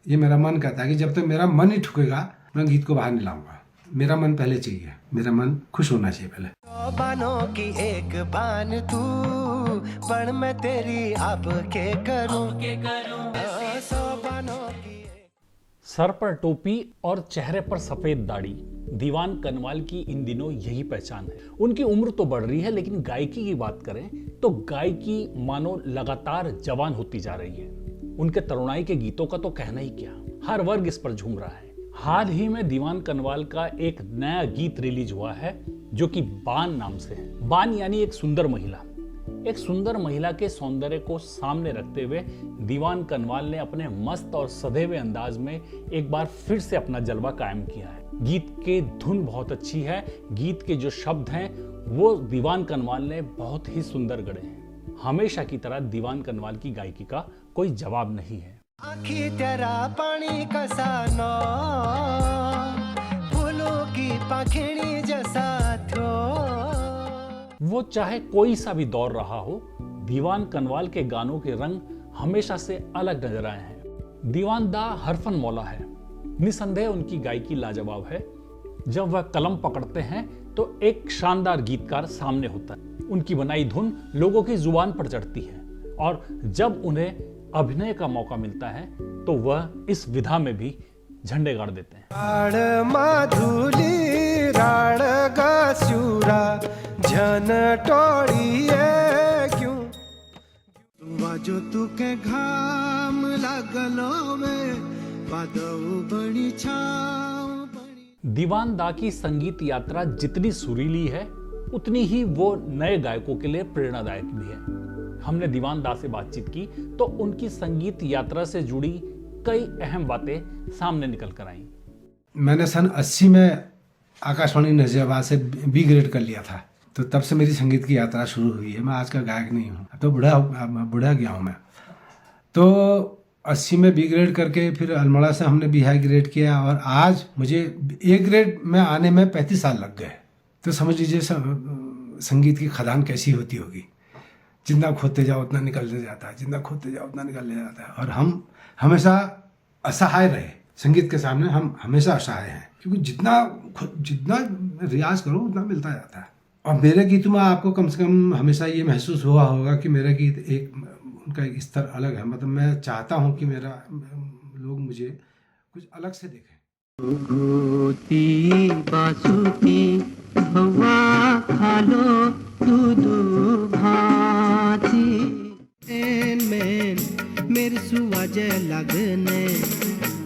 ये मेरा मन कहता है कि जब तक मेरा मन ही ठुकेगा मैं गीत को बाहर नहीं लाऊंगा। मेरा मन पहले चाहिए, मेरा मन खुश होना चाहिए पहले। बानों की एक बान तू, पण मैं तेरी अब के करूं, सौ बानों की। सर पर टोपी और चेहरे पर सफेद दाढ़ी, दीवान कनवाल की इन दिनों यही पहचान है। उनकी उम्र तो बढ़ रही है, लेकिन गायकी की बात करें तो गायकी मानो लगातार जवान होती जा रही है। उनके तरुणाई के गीतों का तो कहना ही क्या, हर वर्ग इस पर झूम रहा है। हाल ही में दीवान कनवाल का एक नया गीत रिलीज हुआ है जो कि बान नाम से है। बान यानी एक सुंदर महिला। एक सुंदर महिला के सौंदर्य को सामने रखते हुए दीवान कनवाल ने अपने मस्त और सधे हुए अंदाज में एक बार फिर से अपना जलवा कायम किया है। गीत के धुन बहुत अच्छी है, गीत के जो शब्द हैं वो दीवान कनवाल ने बहुत ही सुंदर गढ़े हैं। हमेशा की तरह दीवान कनवाल की गायकी का कोई जवाब नहीं है। आँखी तेरा पानी कसा नो, फूलों की पाखिड़ी जैसा थो। वो चाहे कोई सा भी दौर रहा हो, दीवान कनवाल के गानों के रंग हमेशा से अलग नजर आए हैं। दीवान दा हरफन मौला है, निसंदेह उनकी गायकी लाजवाब है। जब वह कलम पकड़ते हैं तो एक शानदार गीतकार सामने होता है। उनकी बनाई धुन लोगों की जुबान पर चढ़ती है और जब उन्हें अभिनय का मौका मिलता है तो वह इस विधा में भी झंडे गाड़ देते हैं। राड़ माधुली राड़ गासूरा जन टोड़िए क्यों, जो तू के घाम लागलो में बादऊ बड़ी छाव बड़ी। दीवान दा की संगीत यात्रा जितनी सुरीली है उतनी ही वो नए गायकों के लिए प्रेरणादायक भी है। हमने दीवान दा से बातचीत की तो उनकी संगीत यात्रा से जुड़ी कई अहम बातें सामने निकल कर आई। मैंने सन 80 में आकाशवाणी नजीराबाद से बी ग्रेड कर लिया था, तो तब से मेरी संगीत की यात्रा शुरू हुई है। मैं आज का गायक नहीं हूँ, अब तो बूढ़ा गया हूँ मैं। तो 80 में बी ग्रेड करके फिर अल्मोड़ा से हमने बी हाई ग्रेड किया और आज मुझे ए ग्रेड में आने में 35 साल लग गए। तो समझ लीजिए संगीत की खदान कैसी होती होगी। जितना खोदते जाओ उतना निकलते जाता है, जितना खोदते जाओ उतना निकलते जाता है। और हम हमेशा असहाय रहे संगीत के सामने, हम हमेशा असहाय हैं, क्योंकि जितना रियाज करो उतना मिलता जाता है। और मेरे गीत में आपको कम से कम हमेशा ये महसूस हुआ होगा कि मेरा गीत उनका एक स्तर अलग है। मतलब मैं चाहता हूँ कि लोग मुझे कुछ अलग से देखें। घूती बासुकी हवा खालो दूधू भाती एन मैन मेरे सुवाजे लगने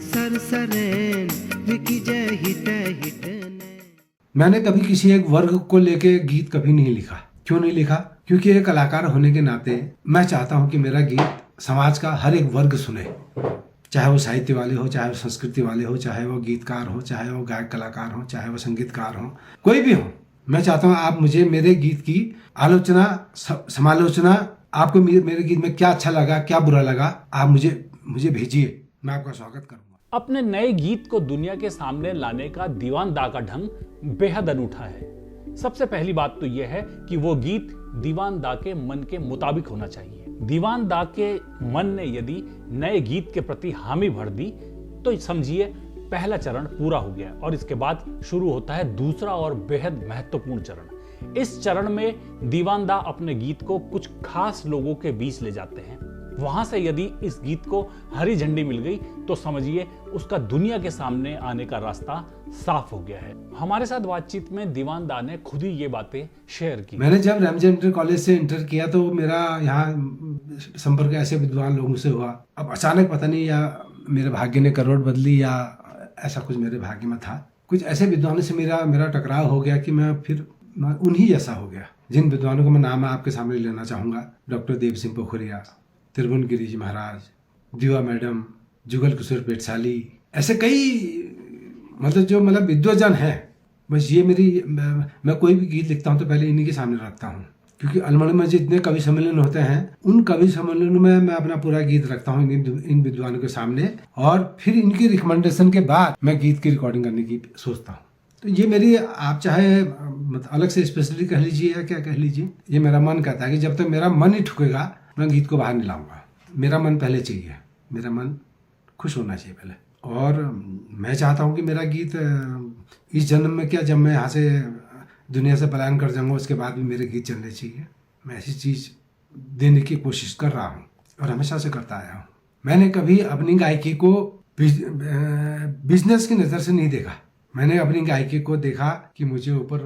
सरसरेन विकी जय हिटने। मैंने कभी किसी एक वर्ग को लेके गीत कभी नहीं लिखा। क्यों नहीं लिखा? क्योंकि एक कलाकार होने के नाते मैं चाहता हूं कि मेरा गीत समाज का हर एक वर्ग सुने, चाहे वो साहित्य वाले हो, चाहे वो संस्कृति वाले हो, चाहे वो गीतकार हो, चाहे वो गायक कलाकार हो, चाहे वो संगीतकार हो, कोई भी हो। मैं चाहता हूं आप मुझे मेरे गीत की आलोचना, समालोचना, आपको मेरे गीत में क्या अच्छा लगा, क्या बुरा लगा, आप मुझे भेजिए, मैं आपका स्वागत करूंगा। अपने नए गीत को दुनिया के सामने लाने का दीवान दा का ढंग बेहद अनूठा है। सबसे पहली बात तो यह है कि वो गीत दीवान दा के मन के मुताबिक होना चाहिए। दीवान दा के मन ने यदि नए गीत के प्रति हामी भर दी तो समझिए पहला चरण पूरा हो गया और इसके बाद शुरू होता है दूसरा और बेहद महत्वपूर्ण चरण। इस चरण में दीवान दा अपने गीत को कुछ खास लोगों के बीच ले जाते हैं। वहां से यदि इस गीत को हरी झंडी मिल गई तो समझिए उसका दुनिया के सामने आने का रास्ता साफ हो गया है। हमारे साथ बातचीत में दीवान दा ने खुद ही ये बातें शेयर की। मैंने जब रमजे इंटर कॉलेज से इंटर किया तो मेरा यहाँ संपर्क ऐसे विद्वान लोगों से हुआ। अब अचानक पता नहीं या मेरे भाग्य ने करवट बदली या ऐसा कुछ मेरे भाग्य में था, कुछ ऐसे विद्वानों से मेरा टकराव हो गया कि मैं फिर उन्हीं जैसा हो गया। जिन विद्वानों का मैं नाम आपके सामने लेना चाहूंगा, डॉक्टर देव सिंह पोखरिया, त्रिभुवन गिरीश महाराज, दीवा मैडम, जुगल किशोर पेटसाली, ऐसे कई मतलब विद्वजन हैं। बस ये मैं कोई भी गीत लिखता हूँ तो पहले इन्हीं के सामने रखता हूँ, क्योंकि अल्मोड़ा में जितने कवि सम्मेलन होते हैं उन कवि सम्मेलनों में मैं अपना पूरा गीत रखता हूँ इन विद्वानों के सामने, और फिर इनकी रिकमेंडेशन के बाद मैं गीत की रिकॉर्डिंग करने की सोचता हूँ। तो ये मेरी, आप चाहे अलग से स्पेशलिटी कह लीजिए या क्या कह लीजिए, ये मेरा मन कहता है कि जब तक मेरा मन ही ठुकेगा मैं गीत को बाहर नहीं लाऊंगा। मेरा मन पहले चाहिए, मेरा मन खुश होना चाहिए पहले। और मैं चाहता हूँ कि मेरा गीत इस जन्म में क्या, जब मैं यहाँ से दुनिया से पलायन कर जाऊँगा उसके बाद भी मेरे गीत चलने चाहिए। मैं ऐसी चीज़ देने की कोशिश कर रहा हूँ और हमेशा से करता आया हूँ। मैंने कभी अपनी गायकी को बिजनेस की नज़र से नहीं देखा। मैंने अपनी गायकी को देखा कि मुझे ऊपर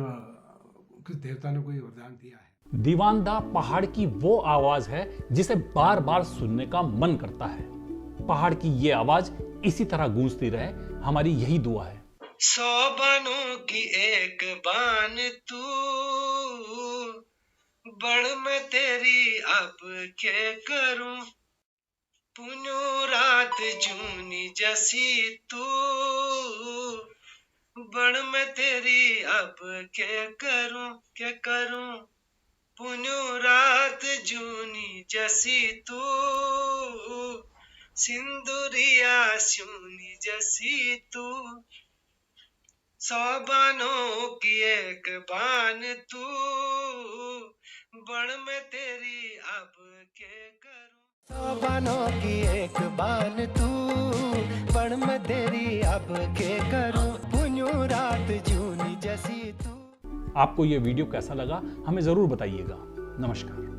देवता ने कोई वरदान दिया है। दीवानदा पहाड़ की वो आवाज है जिसे बार बार सुनने का मन करता है। पहाड़ की ये आवाज इसी तरह गूंजती रहे, हमारी यही दुआ है। 100 बानों की एक बान तू, बड़ मैं तेरी अब के करूं, पुनो रात जूनी जसी तू, बड़ मैं तेरी अब के करूं, पुनो रात जूनी जसी तू, सिंदूरिया सूनी जसी तू, 100 बानों की एक बान तू, बड़ मैं तेरी अब के करूं। 100 बानों की एक बान तू, बड़ मैं तेरी अब के करूं, पुन्यो रात जूनी जसी तू। आपको ये वीडियो कैसा लगा हमें जरूर बताइएगा। नमस्कार।